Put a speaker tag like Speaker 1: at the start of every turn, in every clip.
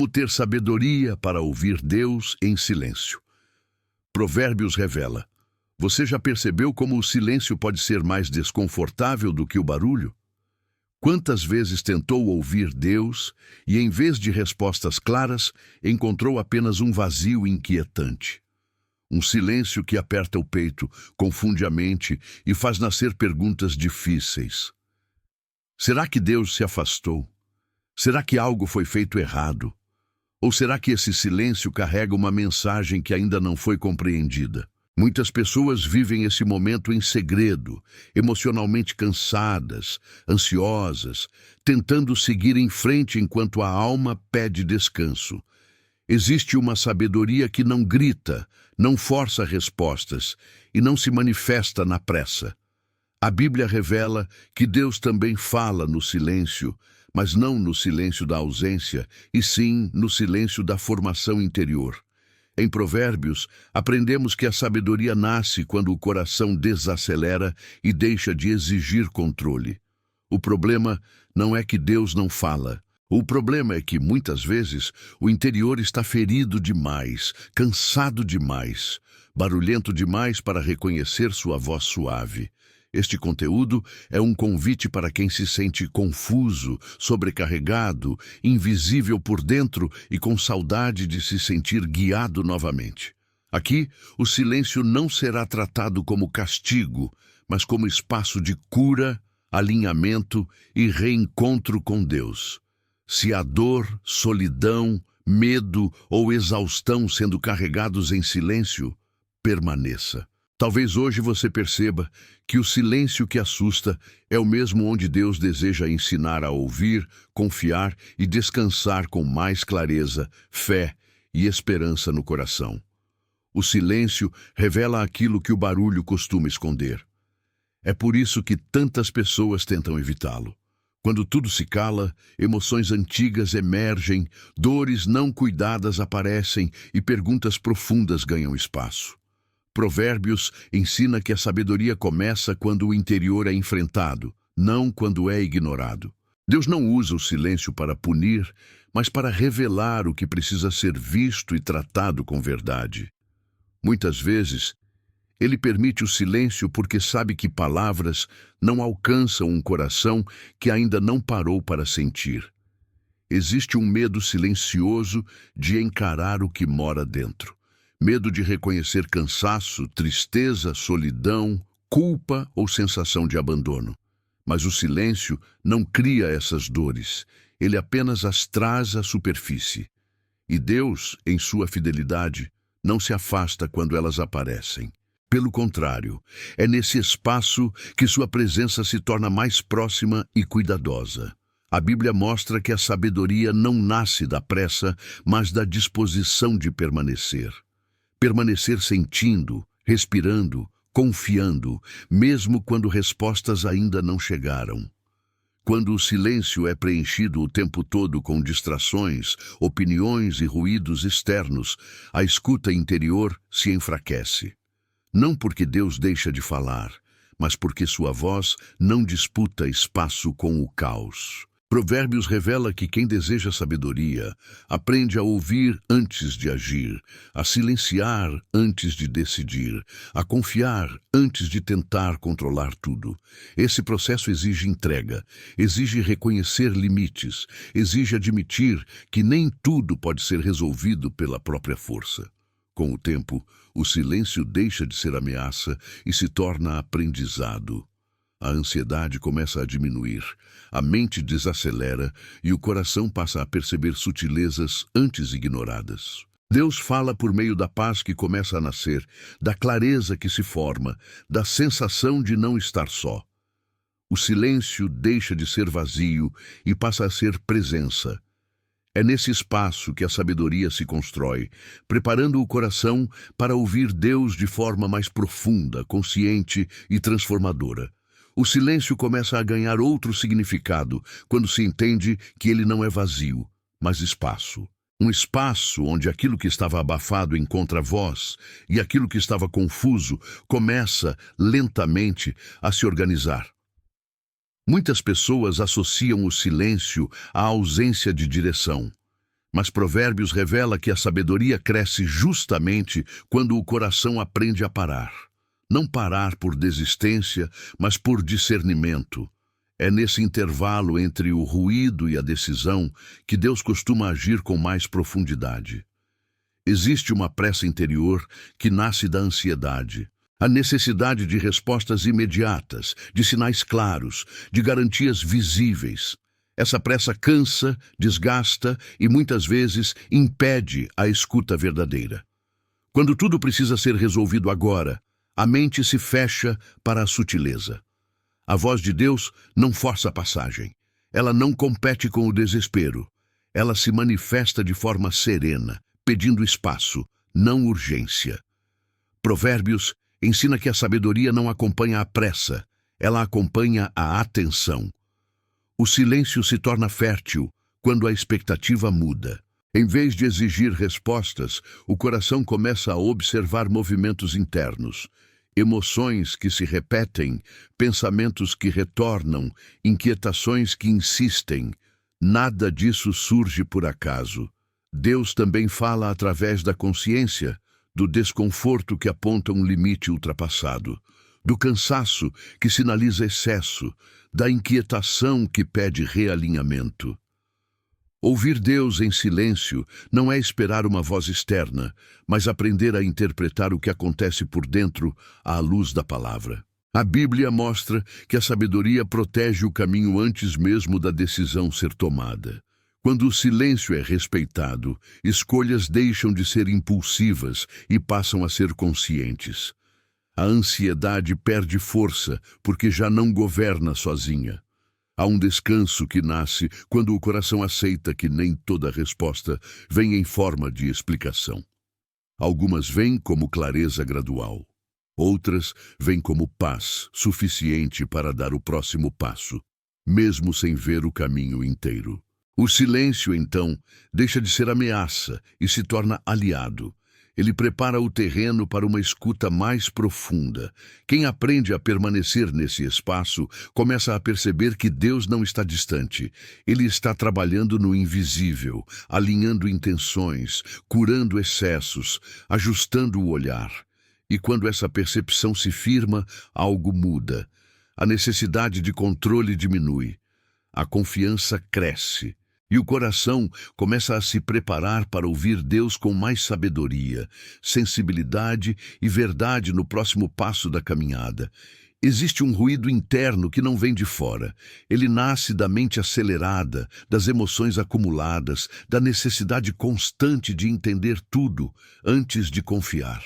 Speaker 1: Como ter sabedoria para ouvir Deus em silêncio. Provérbios revela: você já percebeu como o silêncio pode ser mais desconfortável do que o barulho? Quantas vezes tentou ouvir Deus e, em vez de respostas claras, encontrou apenas um vazio inquietante? Um silêncio que aperta o peito, confunde a mente e faz nascer perguntas difíceis. Será que Deus se afastou? Será que algo foi feito errado? Ou será que esse silêncio carrega uma mensagem que ainda não foi compreendida? Muitas pessoas vivem esse momento em segredo, emocionalmente cansadas, ansiosas, tentando seguir em frente enquanto a alma pede descanso. Existe uma sabedoria que não grita, não força respostas e não se manifesta na pressa. A Bíblia revela que Deus também fala no silêncio, mas não no silêncio da ausência, e sim no silêncio da formação interior. Em Provérbios, aprendemos que a sabedoria nasce quando o coração desacelera e deixa de exigir controle. O problema não é que Deus não fala. O problema é que, muitas vezes, o interior está ferido demais, cansado demais, barulhento demais para reconhecer sua voz suave. Este conteúdo é um convite para quem se sente confuso, sobrecarregado, invisível por dentro e com saudade de se sentir guiado novamente. Aqui, o silêncio não será tratado como castigo, mas como espaço de cura, alinhamento e reencontro com Deus. Se há dor, solidão, medo ou exaustão sendo carregados em silêncio, permaneça. Talvez hoje você perceba que o silêncio que assusta é o mesmo onde Deus deseja ensinar a ouvir, confiar e descansar com mais clareza, fé e esperança no coração. O silêncio revela aquilo que o barulho costuma esconder. É por isso que tantas pessoas tentam evitá-lo. Quando tudo se cala, emoções antigas emergem, dores não cuidadas aparecem e perguntas profundas ganham espaço. Provérbios ensina que a sabedoria começa quando o interior é enfrentado, não quando é ignorado. Deus não usa o silêncio para punir, mas para revelar o que precisa ser visto e tratado com verdade. Muitas vezes, Ele permite o silêncio porque sabe que palavras não alcançam um coração que ainda não parou para sentir. Existe um medo silencioso de encarar o que mora dentro. Medo de reconhecer cansaço, tristeza, solidão, culpa ou sensação de abandono. Mas o silêncio não cria essas dores, ele apenas as traz à superfície. E Deus, em sua fidelidade, não se afasta quando elas aparecem. Pelo contrário, é nesse espaço que sua presença se torna mais próxima e cuidadosa. A Bíblia mostra que a sabedoria não nasce da pressa, mas da disposição de permanecer. Permanecer sentindo, respirando, confiando, mesmo quando respostas ainda não chegaram. Quando o silêncio é preenchido o tempo todo com distrações, opiniões e ruídos externos, a escuta interior se enfraquece. Não porque Deus deixa de falar, mas porque sua voz não disputa espaço com o caos. Provérbios revela que quem deseja sabedoria aprende a ouvir antes de agir, a silenciar antes de decidir, a confiar antes de tentar controlar tudo. Esse processo exige entrega, exige reconhecer limites, exige admitir que nem tudo pode ser resolvido pela própria força. Com o tempo, o silêncio deixa de ser ameaça e se torna aprendizado. A ansiedade começa a diminuir, a mente desacelera e o coração passa a perceber sutilezas antes ignoradas. Deus fala por meio da paz que começa a nascer, da clareza que se forma, da sensação de não estar só. O silêncio deixa de ser vazio e passa a ser presença. É nesse espaço que a sabedoria se constrói, preparando o coração para ouvir Deus de forma mais profunda, consciente e transformadora. O silêncio começa a ganhar outro significado quando se entende que ele não é vazio, mas espaço. Um espaço onde aquilo que estava abafado encontra voz e aquilo que estava confuso começa, lentamente, a se organizar. Muitas pessoas associam o silêncio à ausência de direção. Mas Provérbios revela que a sabedoria cresce justamente quando o coração aprende a parar. Não parar por desistência, mas por discernimento. É nesse intervalo entre o ruído e a decisão que Deus costuma agir com mais profundidade. Existe uma pressa interior que nasce da ansiedade, a necessidade de respostas imediatas, de sinais claros, de garantias visíveis. Essa pressa cansa, desgasta e muitas vezes impede a escuta verdadeira. Quando tudo precisa ser resolvido agora, a mente se fecha para a sutileza. A voz de Deus não força a passagem. Ela não compete com o desespero. Ela se manifesta de forma serena, pedindo espaço, não urgência. Provérbios ensina que a sabedoria não acompanha a pressa, ela acompanha a atenção. O silêncio se torna fértil quando a expectativa muda. Em vez de exigir respostas, o coração começa a observar movimentos internos, emoções que se repetem, pensamentos que retornam, inquietações que insistem. Nada disso surge por acaso. Deus também fala através da consciência, do desconforto que aponta um limite ultrapassado, do cansaço que sinaliza excesso, da inquietação que pede realinhamento. Ouvir Deus em silêncio não é esperar uma voz externa, mas aprender a interpretar o que acontece por dentro à luz da palavra. A Bíblia mostra que a sabedoria protege o caminho antes mesmo da decisão ser tomada. Quando o silêncio é respeitado, escolhas deixam de ser impulsivas e passam a ser conscientes. A ansiedade perde força porque já não governa sozinha. Há um descanso que nasce quando o coração aceita que nem toda resposta vem em forma de explicação. Algumas vêm como clareza gradual. Outras vêm como paz suficiente para dar o próximo passo, mesmo sem ver o caminho inteiro. O silêncio, então, deixa de ser ameaça e se torna aliado. Ele prepara o terreno para uma escuta mais profunda. Quem aprende a permanecer nesse espaço começa a perceber que Deus não está distante. Ele está trabalhando no invisível, alinhando intenções, curando excessos, ajustando o olhar. E quando essa percepção se firma, algo muda. A necessidade de controle diminui. A confiança cresce. E o coração começa a se preparar para ouvir Deus com mais sabedoria, sensibilidade e verdade no próximo passo da caminhada. Existe um ruído interno que não vem de fora. Ele nasce da mente acelerada, das emoções acumuladas, da necessidade constante de entender tudo antes de confiar.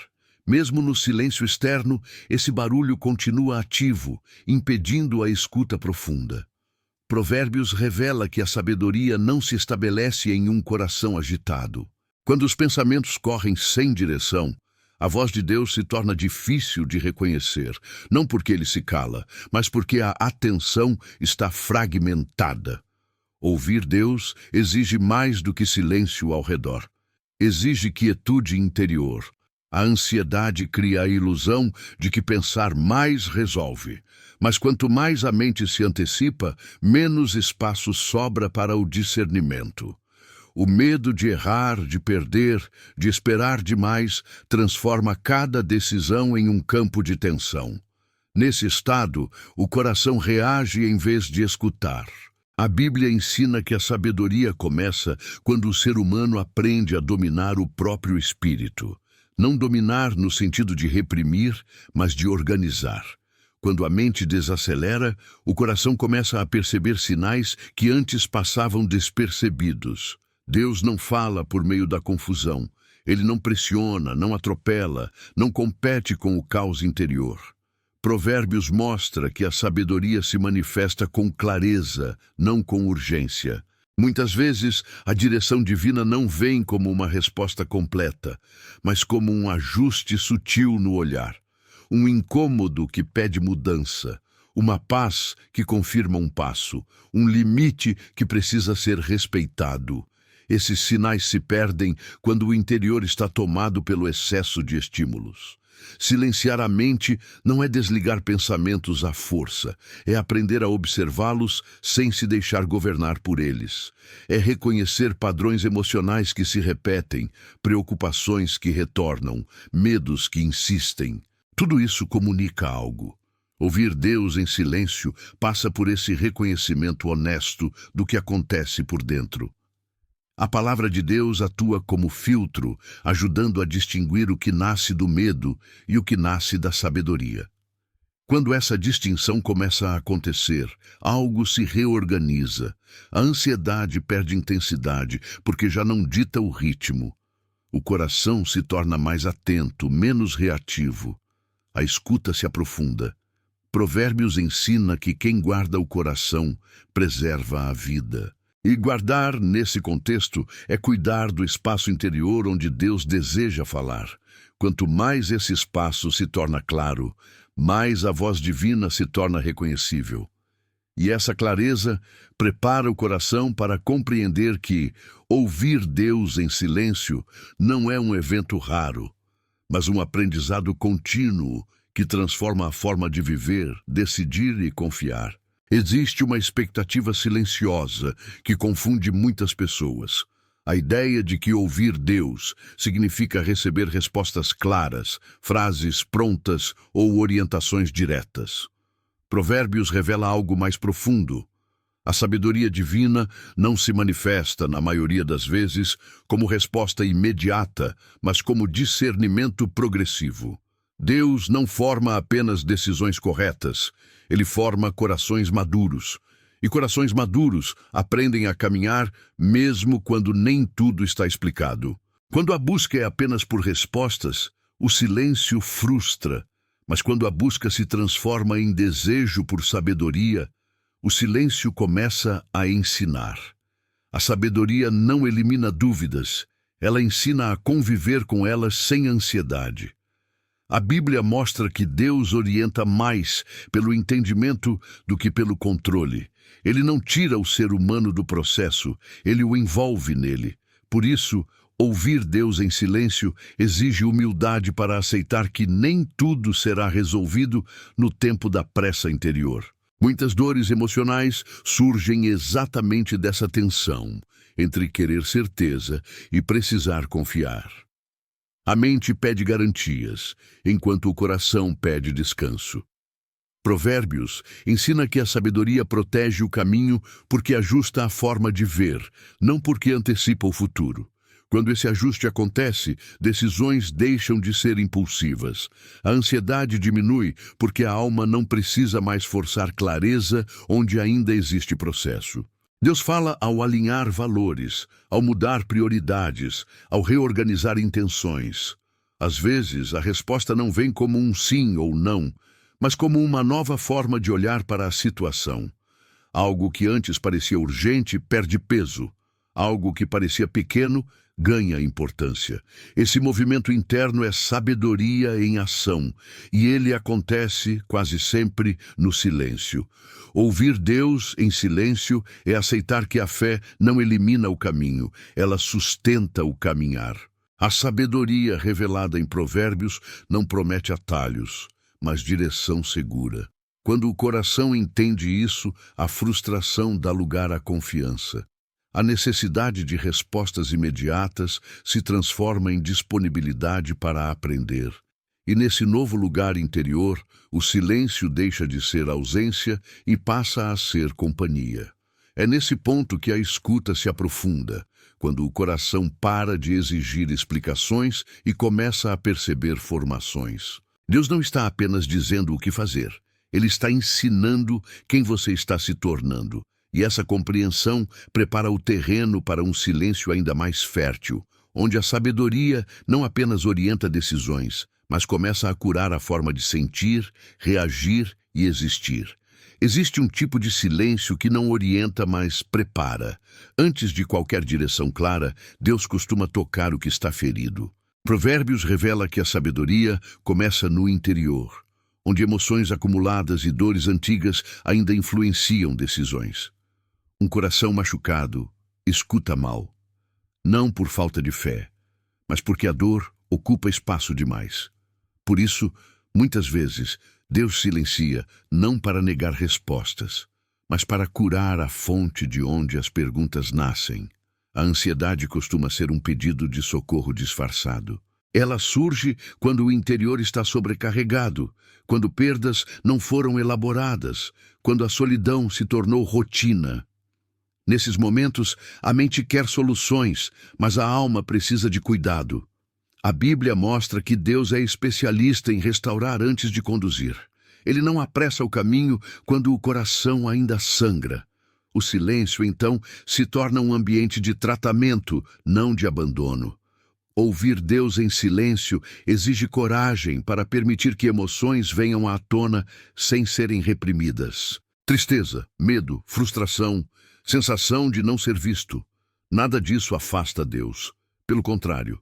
Speaker 1: Mesmo no silêncio externo, esse barulho continua ativo, impedindo a escuta profunda. Provérbios revela que a sabedoria não se estabelece em um coração agitado. Quando os pensamentos correm sem direção, a voz de Deus se torna difícil de reconhecer, não porque ele se cala, mas porque a atenção está fragmentada. Ouvir Deus exige mais do que silêncio ao redor. Exige quietude interior. A ansiedade cria a ilusão de que pensar mais resolve. Mas quanto mais a mente se antecipa, menos espaço sobra para o discernimento. O medo de errar, de perder, de esperar demais, transforma cada decisão em um campo de tensão. Nesse estado, o coração reage em vez de escutar. A Bíblia ensina que a sabedoria começa quando o ser humano aprende a dominar o próprio espírito. Não dominar no sentido de reprimir, mas de organizar. Quando a mente desacelera, o coração começa a perceber sinais que antes passavam despercebidos. Deus não fala por meio da confusão. Ele não pressiona, não atropela, não compete com o caos interior. Provérbios mostra que a sabedoria se manifesta com clareza, não com urgência. Muitas vezes, a direção divina não vem como uma resposta completa, mas como um ajuste sutil no olhar. Um incômodo que pede mudança, uma paz que confirma um passo, um limite que precisa ser respeitado. Esses sinais se perdem quando o interior está tomado pelo excesso de estímulos. Silenciar a mente não é desligar pensamentos à força, é aprender a observá-los sem se deixar governar por eles. É reconhecer padrões emocionais que se repetem, preocupações que retornam, medos que insistem. Tudo isso comunica algo. Ouvir Deus em silêncio passa por esse reconhecimento honesto do que acontece por dentro. A palavra de Deus atua como filtro, ajudando a distinguir o que nasce do medo e o que nasce da sabedoria. Quando essa distinção começa a acontecer, algo se reorganiza. A ansiedade perde intensidade, porque já não dita o ritmo. O coração se torna mais atento, menos reativo. A escuta se aprofunda. Provérbios ensina que quem guarda o coração preserva a vida. E guardar, nesse contexto, é cuidar do espaço interior onde Deus deseja falar. Quanto mais esse espaço se torna claro, mais a voz divina se torna reconhecível. E essa clareza prepara o coração para compreender que ouvir Deus em silêncio não é um evento raro, mas um aprendizado contínuo que transforma a forma de viver, decidir e confiar. Existe uma expectativa silenciosa que confunde muitas pessoas. A ideia de que ouvir Deus significa receber respostas claras, frases prontas ou orientações diretas. Provérbios revela algo mais profundo. A sabedoria divina não se manifesta, na maioria das vezes, como resposta imediata, mas como discernimento progressivo. Deus não forma apenas decisões corretas, ele forma corações maduros. E corações maduros aprendem a caminhar mesmo quando nem tudo está explicado. Quando a busca é apenas por respostas, o silêncio frustra. Mas quando a busca se transforma em desejo por sabedoria, o silêncio começa a ensinar. A sabedoria não elimina dúvidas, ela ensina a conviver com elas sem ansiedade. A Bíblia mostra que Deus orienta mais pelo entendimento do que pelo controle. Ele não tira o ser humano do processo, ele o envolve nele. Por isso, ouvir Deus em silêncio exige humildade para aceitar que nem tudo será resolvido no tempo da pressa interior. Muitas dores emocionais surgem exatamente dessa tensão entre querer certeza e precisar confiar. A mente pede garantias, enquanto o coração pede descanso. Provérbios ensina que a sabedoria protege o caminho porque ajusta a forma de ver, não porque antecipa o futuro. Quando esse ajuste acontece, decisões deixam de ser impulsivas. A ansiedade diminui porque a alma não precisa mais forçar clareza onde ainda existe processo. Deus fala ao alinhar valores, ao mudar prioridades, ao reorganizar intenções. Às vezes, a resposta não vem como um sim ou não, mas como uma nova forma de olhar para a situação. Algo que antes parecia urgente perde peso. Algo que parecia pequeno ganha importância. Esse movimento interno é sabedoria em ação, e ele acontece quase sempre no silêncio. Ouvir Deus em silêncio é aceitar que a fé não elimina o caminho, ela sustenta o caminhar. A sabedoria revelada em Provérbios não promete atalhos, mas direção segura. Quando o coração entende isso, a frustração dá lugar à confiança. A necessidade de respostas imediatas se transforma em disponibilidade para aprender. E nesse novo lugar interior, o silêncio deixa de ser ausência e passa a ser companhia. É nesse ponto que a escuta se aprofunda, quando o coração para de exigir explicações e começa a perceber formações. Deus não está apenas dizendo o que fazer, Ele está ensinando quem você está se tornando. E essa compreensão prepara o terreno para um silêncio ainda mais fértil, onde a sabedoria não apenas orienta decisões, mas começa a curar a forma de sentir, reagir e existir. Existe um tipo de silêncio que não orienta, mas prepara. Antes de qualquer direção clara, Deus costuma tocar o que está ferido. Provérbios revela que a sabedoria começa no interior, onde emoções acumuladas e dores antigas ainda influenciam decisões. Um coração machucado escuta mal, não por falta de fé, mas porque a dor ocupa espaço demais. Por isso, muitas vezes, Deus silencia não para negar respostas, mas para curar a fonte de onde as perguntas nascem. A ansiedade costuma ser um pedido de socorro disfarçado. Ela surge quando o interior está sobrecarregado, quando perdas não foram elaboradas, quando a solidão se tornou rotina. Nesses momentos, a mente quer soluções, mas a alma precisa de cuidado. A Bíblia mostra que Deus é especialista em restaurar antes de conduzir. Ele não apressa o caminho quando o coração ainda sangra. O silêncio, então, se torna um ambiente de tratamento, não de abandono. Ouvir Deus em silêncio exige coragem para permitir que emoções venham à tona sem serem reprimidas. Tristeza, medo, frustração, sensação de não ser visto. Nada disso afasta Deus. Pelo contrário,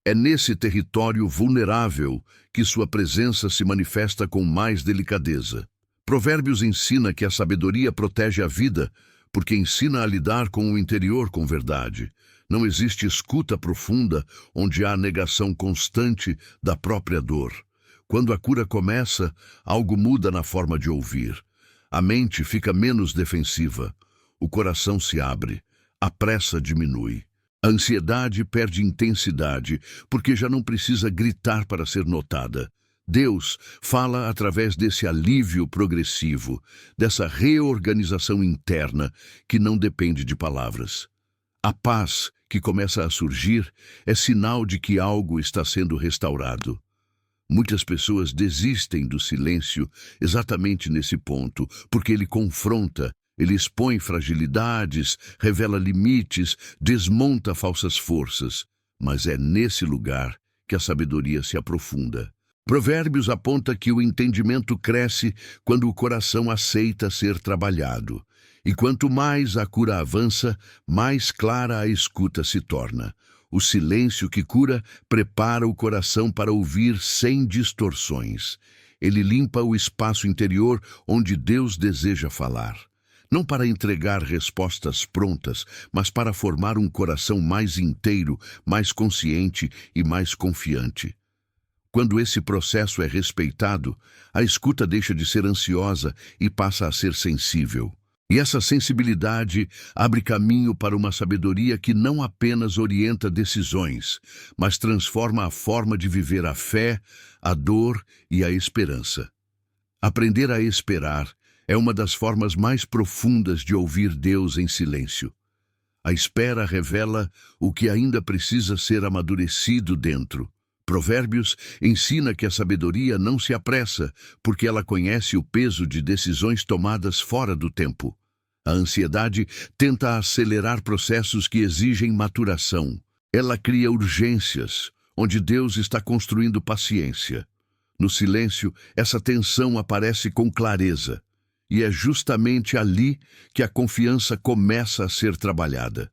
Speaker 1: é nesse território vulnerável que sua presença se manifesta com mais delicadeza. Provérbios ensina que a sabedoria protege a vida, porque ensina a lidar com o interior com verdade. Não existe escuta profunda onde há negação constante da própria dor. Quando a cura começa, algo muda na forma de ouvir. A mente fica menos defensiva. O coração se abre. A pressa diminui. A ansiedade perde intensidade, porque já não precisa gritar para ser notada. Deus fala através desse alívio progressivo, dessa reorganização interna que não depende de palavras. A paz que começa a surgir é sinal de que algo está sendo restaurado. Muitas pessoas desistem do silêncio exatamente nesse ponto, porque ele confronta, ele expõe fragilidades, revela limites, desmonta falsas forças. Mas é nesse lugar que a sabedoria se aprofunda. Provérbios aponta que o entendimento cresce quando o coração aceita ser trabalhado. E quanto mais a cura avança, mais clara a escuta se torna. O silêncio que cura prepara o coração para ouvir sem distorções. Ele limpa o espaço interior onde Deus deseja falar. Não para entregar respostas prontas, mas para formar um coração mais inteiro, mais consciente e mais confiante. Quando esse processo é respeitado, a escuta deixa de ser ansiosa e passa a ser sensível. E essa sensibilidade abre caminho para uma sabedoria que não apenas orienta decisões, mas transforma a forma de viver a fé, a dor e a esperança. Aprender a esperar é uma das formas mais profundas de ouvir Deus em silêncio. A espera revela o que ainda precisa ser amadurecido dentro. Provérbios ensina que a sabedoria não se apressa, porque ela conhece o peso de decisões tomadas fora do tempo. A ansiedade tenta acelerar processos que exigem maturação. Ela cria urgências, onde Deus está construindo paciência. No silêncio, essa tensão aparece com clareza, e é justamente ali que a confiança começa a ser trabalhada.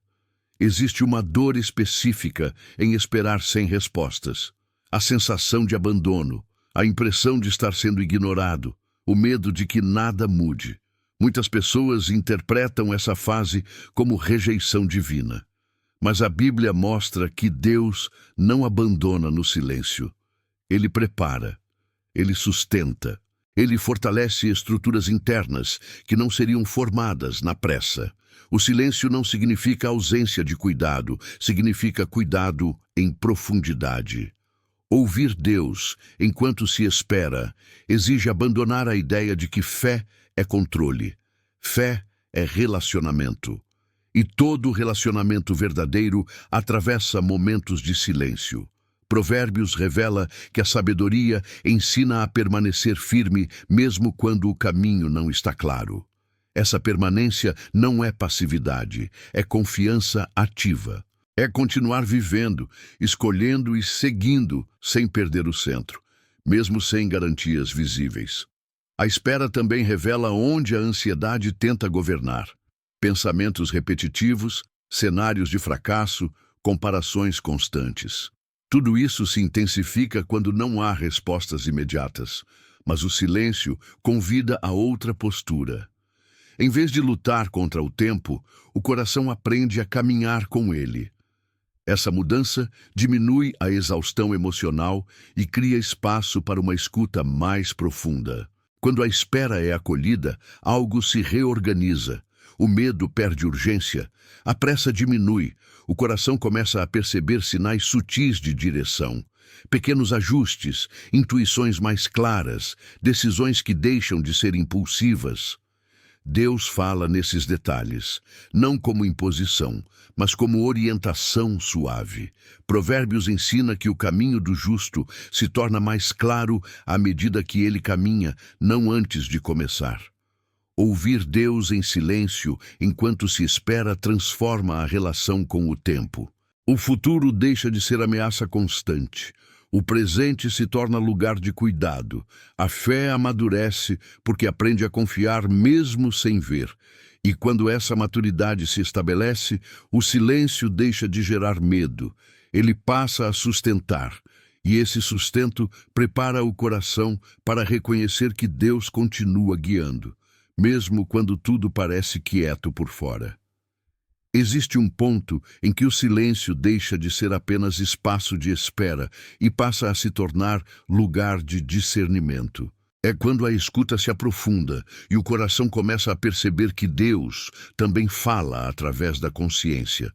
Speaker 1: Existe uma dor específica em esperar sem respostas. A sensação de abandono, a impressão de estar sendo ignorado, o medo de que nada mude. Muitas pessoas interpretam essa fase como rejeição divina. Mas a Bíblia mostra que Deus não abandona no silêncio. Ele prepara, ele sustenta, ele fortalece estruturas internas que não seriam formadas na pressa. O silêncio não significa ausência de cuidado, significa cuidado em profundidade. Ouvir Deus enquanto se espera exige abandonar a ideia de que fé é controle. Fé é relacionamento. E todo relacionamento verdadeiro atravessa momentos de silêncio. Provérbios revela que a sabedoria ensina a permanecer firme mesmo quando o caminho não está claro. Essa permanência não é passividade, é confiança ativa. É continuar vivendo, escolhendo e seguindo sem perder o centro, mesmo sem garantias visíveis. A espera também revela onde a ansiedade tenta governar. Pensamentos repetitivos, cenários de fracasso, comparações constantes. Tudo isso se intensifica quando não há respostas imediatas, mas o silêncio convida a outra postura. Em vez de lutar contra o tempo, o coração aprende a caminhar com ele. Essa mudança diminui a exaustão emocional e cria espaço para uma escuta mais profunda. Quando a espera é acolhida, algo se reorganiza. O medo perde urgência, a pressa diminui, o coração começa a perceber sinais sutis de direção. Pequenos ajustes, intuições mais claras, decisões que deixam de ser impulsivas. Deus fala nesses detalhes, não como imposição, mas como orientação suave. Provérbios ensina que o caminho do justo se torna mais claro à medida que ele caminha, não antes de começar. Ouvir Deus em silêncio enquanto se espera transforma a relação com o tempo. O futuro deixa de ser ameaça constante. O presente se torna lugar de cuidado. A fé amadurece porque aprende a confiar mesmo sem ver. E quando essa maturidade se estabelece, o silêncio deixa de gerar medo. Ele passa a sustentar. E esse sustento prepara o coração para reconhecer que Deus continua guiando, mesmo quando tudo parece quieto por fora. Existe um ponto em que o silêncio deixa de ser apenas espaço de espera e passa a se tornar lugar de discernimento. É quando a escuta se aprofunda e o coração começa a perceber que Deus também fala através da consciência.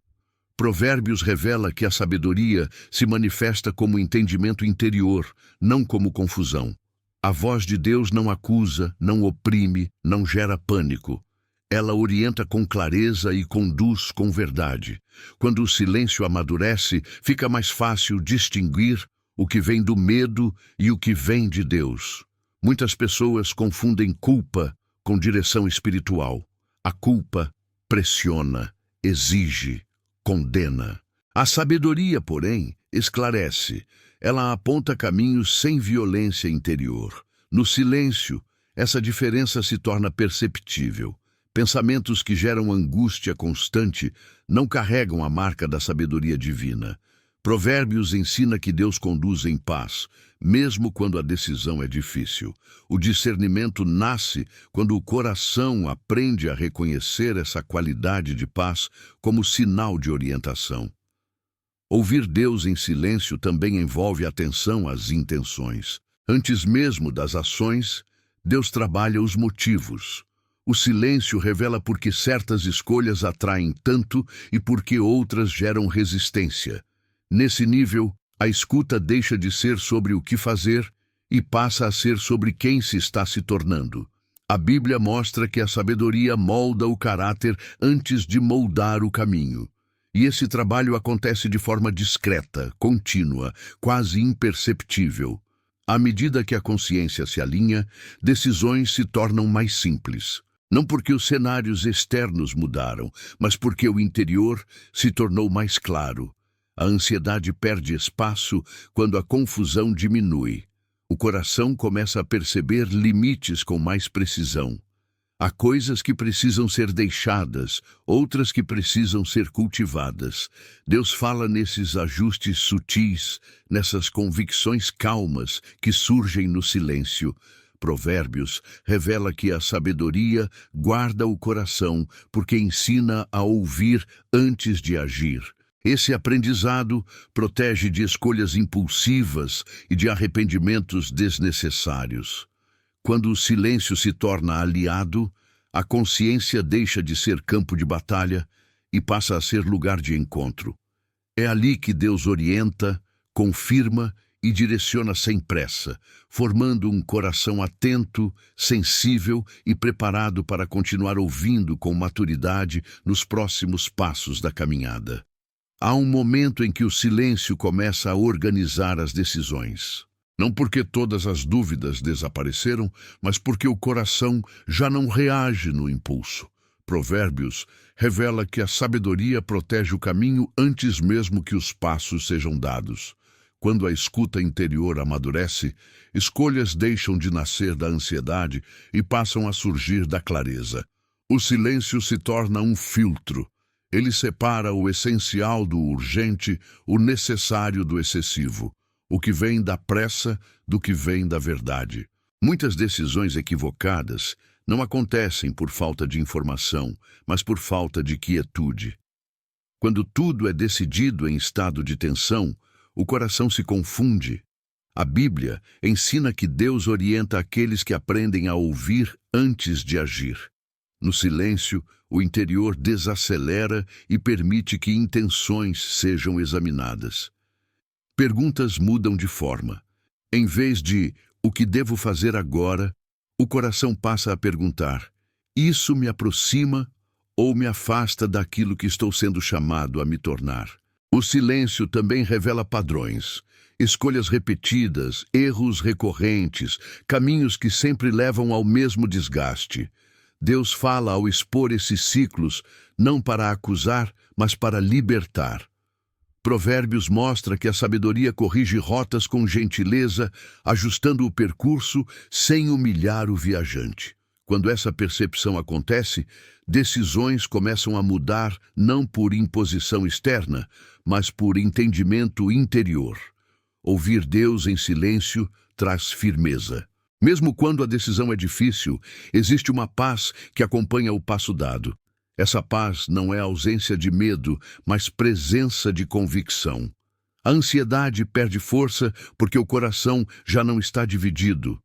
Speaker 1: Provérbios revela que a sabedoria se manifesta como entendimento interior, não como confusão. A voz de Deus não acusa, não oprime, não gera pânico. Ela orienta com clareza e conduz com verdade. Quando o silêncio amadurece, fica mais fácil distinguir o que vem do medo e o que vem de Deus. Muitas pessoas confundem culpa com direção espiritual. A culpa pressiona, exige, condena. A sabedoria, porém, esclarece. Ela aponta caminhos sem violência interior. No silêncio, essa diferença se torna perceptível. Pensamentos que geram angústia constante não carregam a marca da sabedoria divina. Provérbios ensina que Deus conduz em paz, mesmo quando a decisão é difícil. O discernimento nasce quando o coração aprende a reconhecer essa qualidade de paz como sinal de orientação. Ouvir Deus em silêncio também envolve atenção às intenções. Antes mesmo das ações, Deus trabalha os motivos. O silêncio revela por que certas escolhas atraem tanto e por que outras geram resistência. Nesse nível, a escuta deixa de ser sobre o que fazer e passa a ser sobre quem se está se tornando. A Bíblia mostra que a sabedoria molda o caráter antes de moldar o caminho. E esse trabalho acontece de forma discreta, contínua, quase imperceptível. À medida que a consciência se alinha, decisões se tornam mais simples. Não porque os cenários externos mudaram, mas porque o interior se tornou mais claro. A ansiedade perde espaço quando a confusão diminui. O coração começa a perceber limites com mais precisão. Há coisas que precisam ser deixadas, outras que precisam ser cultivadas. Deus fala nesses ajustes sutis, nessas convicções calmas que surgem no silêncio. Provérbios revela que a sabedoria guarda o coração porque ensina a ouvir antes de agir. Esse aprendizado protege de escolhas impulsivas e de arrependimentos desnecessários. Quando o silêncio se torna aliado, a consciência deixa de ser campo de batalha e passa a ser lugar de encontro. É ali que Deus orienta, confirma e direciona sem pressa, formando um coração atento, sensível e preparado para continuar ouvindo com maturidade nos próximos passos da caminhada. Há um momento em que o silêncio começa a organizar as decisões. Não porque todas as dúvidas desapareceram, mas porque o coração já não reage no impulso. Provérbios revela que a sabedoria protege o caminho antes mesmo que os passos sejam dados. Quando a escuta interior amadurece, escolhas deixam de nascer da ansiedade e passam a surgir da clareza. O silêncio se torna um filtro. Ele separa o essencial do urgente, o necessário do excessivo, o que vem da pressa do que vem da verdade. Muitas decisões equivocadas não acontecem por falta de informação, mas por falta de quietude. Quando tudo é decidido em estado de tensão, o coração se confunde. A Bíblia ensina que Deus orienta aqueles que aprendem a ouvir antes de agir. No silêncio, o interior desacelera e permite que intenções sejam examinadas. Perguntas mudam de forma. Em vez de "o que devo fazer agora?", o coração passa a perguntar: "Isso me aproxima ou me afasta daquilo que estou sendo chamado a me tornar?". O silêncio também revela padrões, escolhas repetidas, erros recorrentes, caminhos que sempre levam ao mesmo desgaste. Deus fala ao expor esses ciclos, não para acusar, mas para libertar. Provérbios mostra que a sabedoria corrige rotas com gentileza, ajustando o percurso sem humilhar o viajante. Quando essa percepção acontece, decisões começam a mudar não por imposição externa, mas por entendimento interior. Ouvir Deus em silêncio traz firmeza. Mesmo quando a decisão é difícil, existe uma paz que acompanha o passo dado. Essa paz não é ausência de medo, mas presença de convicção. A ansiedade perde força porque o coração já não está dividido.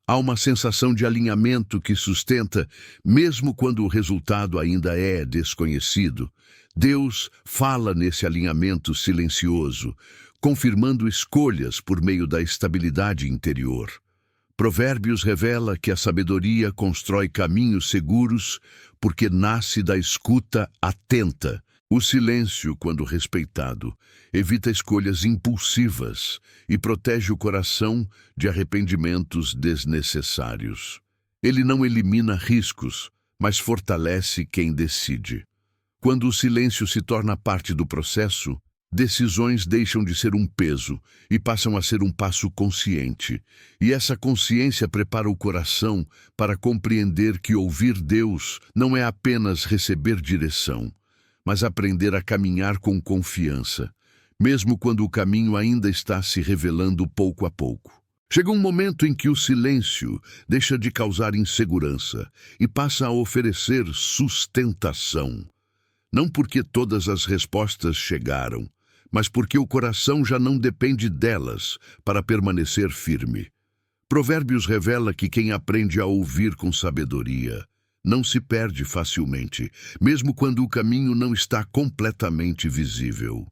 Speaker 1: Há uma sensação de alinhamento que sustenta, mesmo quando o resultado ainda é desconhecido. Deus fala nesse alinhamento silencioso, confirmando escolhas por meio da estabilidade interior. Provérbios revela que a sabedoria constrói caminhos seguros porque nasce da escuta atenta. O silêncio, quando respeitado, evita escolhas impulsivas e protege o coração de arrependimentos desnecessários. Ele não elimina riscos, mas fortalece quem decide. Quando o silêncio se torna parte do processo, decisões deixam de ser um peso e passam a ser um passo consciente. E essa consciência prepara o coração para compreender que ouvir Deus não é apenas receber direção, mas aprender a caminhar com confiança, mesmo quando o caminho ainda está se revelando pouco a pouco. Chega um momento em que o silêncio deixa de causar insegurança e passa a oferecer sustentação. Não porque todas as respostas chegaram, mas porque o coração já não depende delas para permanecer firme. Provérbios revela que quem aprende a ouvir com sabedoria não se perde facilmente, mesmo quando o caminho não está completamente visível.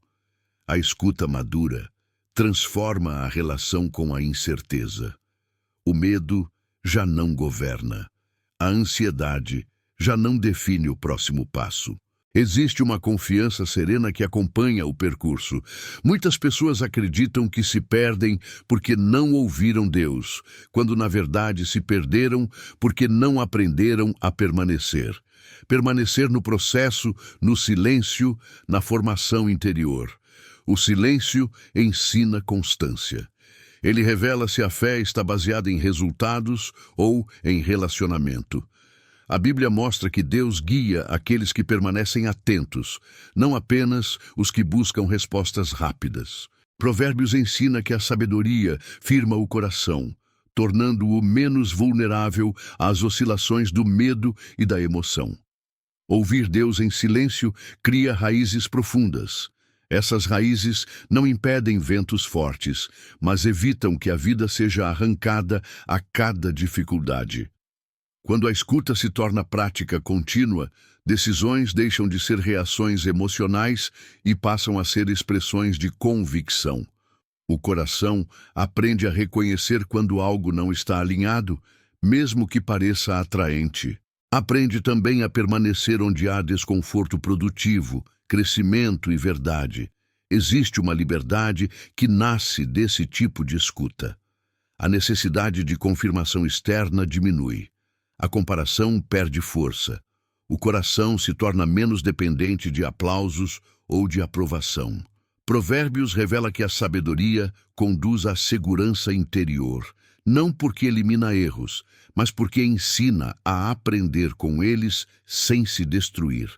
Speaker 1: A escuta madura transforma a relação com a incerteza. O medo já não governa. A ansiedade já não define o próximo passo. Existe uma confiança serena que acompanha o percurso. Muitas pessoas acreditam que se perdem porque não ouviram Deus, quando na verdade se perderam porque não aprenderam a permanecer. Permanecer no processo, no silêncio, na formação interior. O silêncio ensina constância. Ele revela se a fé está baseada em resultados ou em relacionamento. A Bíblia mostra que Deus guia aqueles que permanecem atentos, não apenas os que buscam respostas rápidas. Provérbios ensina que a sabedoria firma o coração, tornando-o menos vulnerável às oscilações do medo e da emoção. Ouvir Deus em silêncio cria raízes profundas. Essas raízes não impedem ventos fortes, mas evitam que a vida seja arrancada a cada dificuldade. Quando a escuta se torna prática contínua, decisões deixam de ser reações emocionais e passam a ser expressões de convicção. O coração aprende a reconhecer quando algo não está alinhado, mesmo que pareça atraente. Aprende também a permanecer onde há desconforto produtivo, crescimento e verdade. Existe uma liberdade que nasce desse tipo de escuta. A necessidade de confirmação externa diminui. A comparação perde força. O coração se torna menos dependente de aplausos ou de aprovação. Provérbios revela que a sabedoria conduz à segurança interior, não porque elimina erros, mas porque ensina a aprender com eles sem se destruir.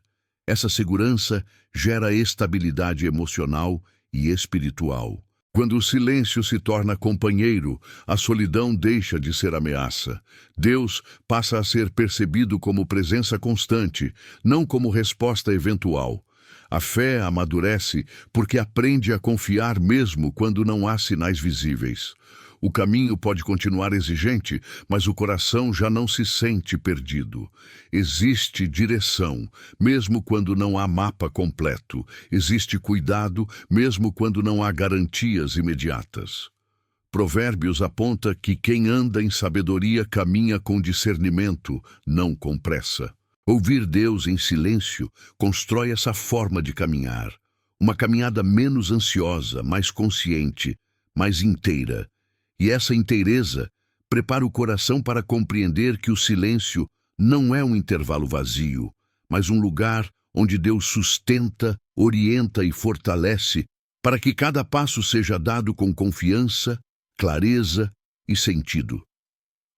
Speaker 1: Essa segurança gera estabilidade emocional e espiritual. Quando o silêncio se torna companheiro, a solidão deixa de ser ameaça. Deus passa a ser percebido como presença constante, não como resposta eventual. A fé amadurece porque aprende a confiar mesmo quando não há sinais visíveis. O caminho pode continuar exigente, mas o coração já não se sente perdido. Existe direção, mesmo quando não há mapa completo. Existe cuidado, mesmo quando não há garantias imediatas. Provérbios aponta que quem anda em sabedoria caminha com discernimento, não com pressa. Ouvir Deus em silêncio constrói essa forma de caminhar. Uma caminhada menos ansiosa, mais consciente, mais inteira. E essa inteireza prepara o coração para compreender que o silêncio não é um intervalo vazio, mas um lugar onde Deus sustenta, orienta e fortalece para que cada passo seja dado com confiança, clareza e sentido.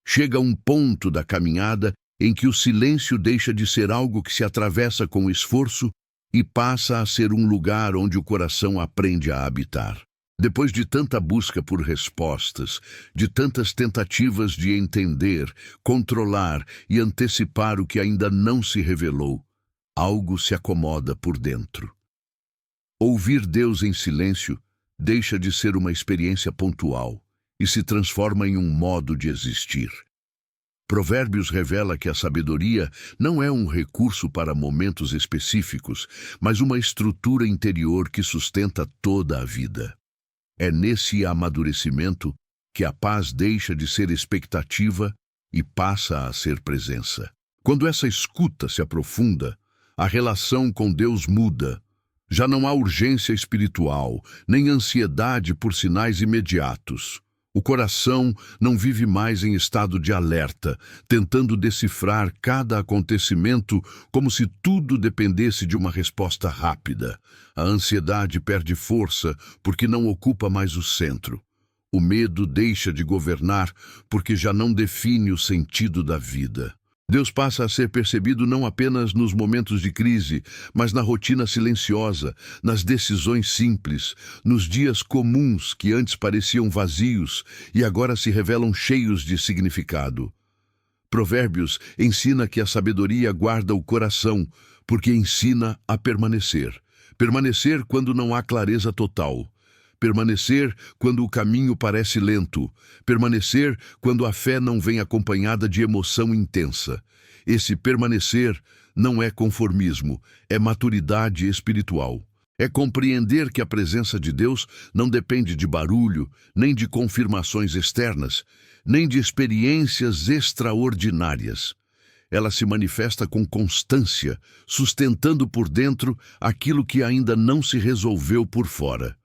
Speaker 1: Chega um ponto da caminhada em que o silêncio deixa de ser algo que se atravessa com esforço e passa a ser um lugar onde o coração aprende a habitar. Depois de tanta busca por respostas, de tantas tentativas de entender, controlar e antecipar o que ainda não se revelou, algo se acomoda por dentro. Ouvir Deus em silêncio deixa de ser uma experiência pontual e se transforma em um modo de existir. Provérbios revela que a sabedoria não é um recurso para momentos específicos, mas uma estrutura interior que sustenta toda a vida. É nesse amadurecimento que a paz deixa de ser expectativa e passa a ser presença. Quando essa escuta se aprofunda, a relação com Deus muda. Já não há urgência espiritual, nem ansiedade por sinais imediatos. O coração não vive mais em estado de alerta, tentando decifrar cada acontecimento como se tudo dependesse de uma resposta rápida. A ansiedade perde força porque não ocupa mais o centro. O medo deixa de governar porque já não define o sentido da vida. Deus passa a ser percebido não apenas nos momentos de crise, mas na rotina silenciosa, nas decisões simples, nos dias comuns que antes pareciam vazios e agora se revelam cheios de significado. Provérbios ensina que a sabedoria guarda o coração, porque ensina a permanecer. Permanecer quando não há clareza total. Permanecer quando o caminho parece lento. Permanecer quando a fé não vem acompanhada de emoção intensa. Esse permanecer não é conformismo, é maturidade espiritual. É compreender que a presença de Deus não depende de barulho, nem de confirmações externas, nem de experiências extraordinárias. Ela se manifesta com constância, sustentando por dentro aquilo que ainda não se resolveu por fora.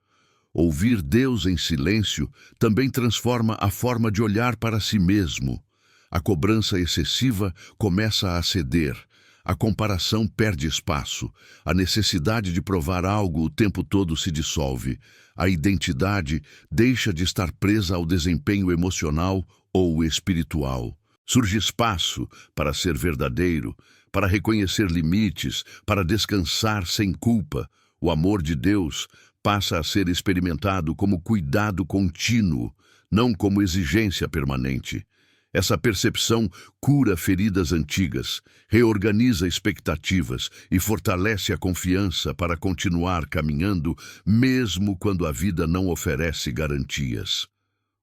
Speaker 1: Ouvir Deus em silêncio também transforma a forma de olhar para si mesmo. A cobrança excessiva começa a ceder. A comparação perde espaço. A necessidade de provar algo o tempo todo se dissolve. A identidade deixa de estar presa ao desempenho emocional ou espiritual. Surge espaço para ser verdadeiro, para reconhecer limites, para descansar sem culpa. O amor de Deus passa a ser experimentado como cuidado contínuo, não como exigência permanente. Essa percepção cura feridas antigas, reorganiza expectativas e fortalece a confiança para continuar caminhando, mesmo quando a vida não oferece garantias.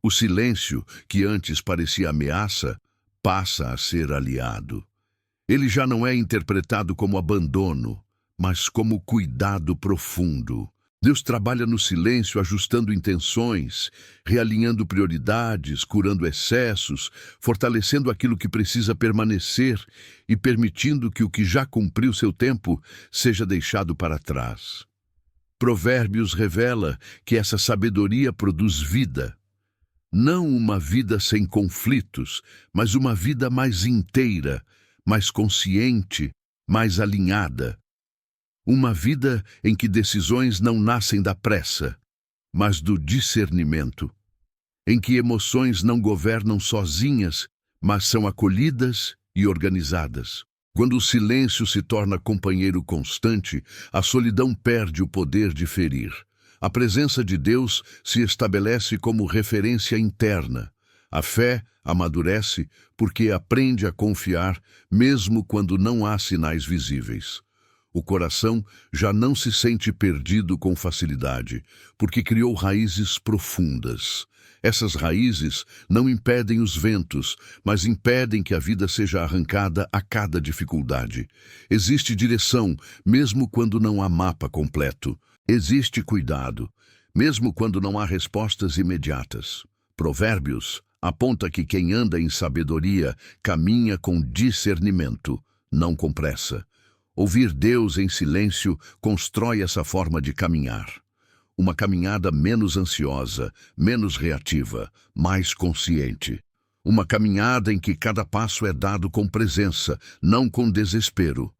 Speaker 1: O silêncio, que antes parecia ameaça, passa a ser aliado. Ele já não é interpretado como abandono, mas como cuidado profundo. Deus trabalha no silêncio, ajustando intenções, realinhando prioridades, curando excessos, fortalecendo aquilo que precisa permanecer e permitindo que o que já cumpriu seu tempo seja deixado para trás. Provérbios revela que essa sabedoria produz vida. Não uma vida sem conflitos, mas uma vida mais inteira, mais consciente, mais alinhada. Uma vida em que decisões não nascem da pressa, mas do discernimento. Em que emoções não governam sozinhas, mas são acolhidas e organizadas. Quando o silêncio se torna companheiro constante, a solidão perde o poder de ferir. A presença de Deus se estabelece como referência interna. A fé amadurece porque aprende a confiar, mesmo quando não há sinais visíveis. O coração já não se sente perdido com facilidade, porque criou raízes profundas. Essas raízes não impedem os ventos, mas impedem que a vida seja arrancada a cada dificuldade. Existe direção, mesmo quando não há mapa completo. Existe cuidado, mesmo quando não há respostas imediatas. Provérbios aponta que quem anda em sabedoria caminha com discernimento, não com pressa. Ouvir Deus em silêncio constrói essa forma de caminhar. Uma caminhada menos ansiosa, menos reativa, mais consciente. Uma caminhada em que cada passo é dado com presença, não com desespero.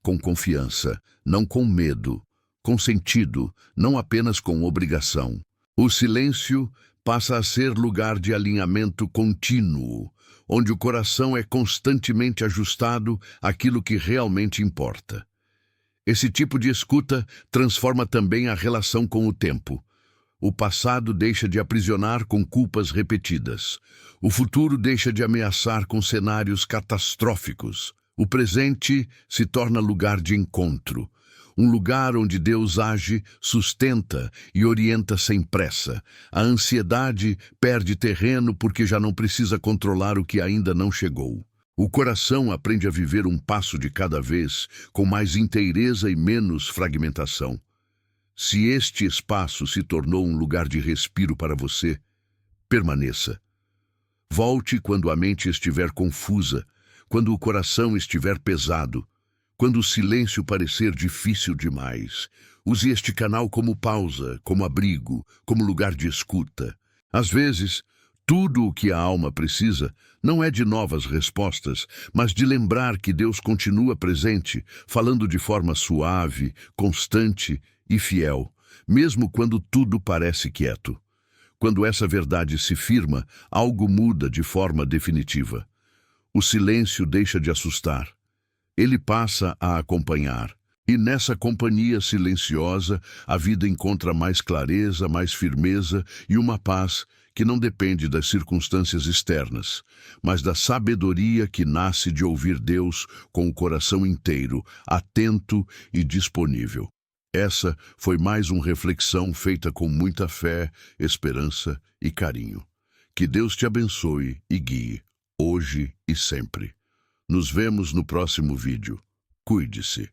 Speaker 1: Com confiança, não com medo. Com sentido, não apenas com obrigação. O silêncio passa a ser lugar de alinhamento contínuo, onde o coração é constantemente ajustado àquilo que realmente importa. Esse tipo de escuta transforma também a relação com o tempo. O passado deixa de aprisionar com culpas repetidas. O futuro deixa de ameaçar com cenários catastróficos. O presente se torna lugar de encontro. Um lugar onde Deus age, sustenta e orienta sem pressa. A ansiedade perde terreno porque já não precisa controlar o que ainda não chegou. O coração aprende a viver um passo de cada vez, com mais inteireza e menos fragmentação. Se este espaço se tornou um lugar de respiro para você, permaneça. Volte quando a mente estiver confusa, quando o coração estiver pesado, quando o silêncio parecer difícil demais. Use este canal como pausa, como abrigo, como lugar de escuta. Às vezes, tudo o que a alma precisa não é de novas respostas, mas de lembrar que Deus continua presente, falando de forma suave, constante e fiel, mesmo quando tudo parece quieto. Quando essa verdade se firma, algo muda de forma definitiva. O silêncio deixa de assustar. Ele passa a acompanhar. E nessa companhia silenciosa, a vida encontra mais clareza, mais firmeza e uma paz que não depende das circunstâncias externas, mas da sabedoria que nasce de ouvir Deus com o coração inteiro, atento e disponível. Essa foi mais uma reflexão feita com muita fé, esperança e carinho. Que Deus te abençoe e guie, hoje e sempre. Nos vemos no próximo vídeo. Cuide-se.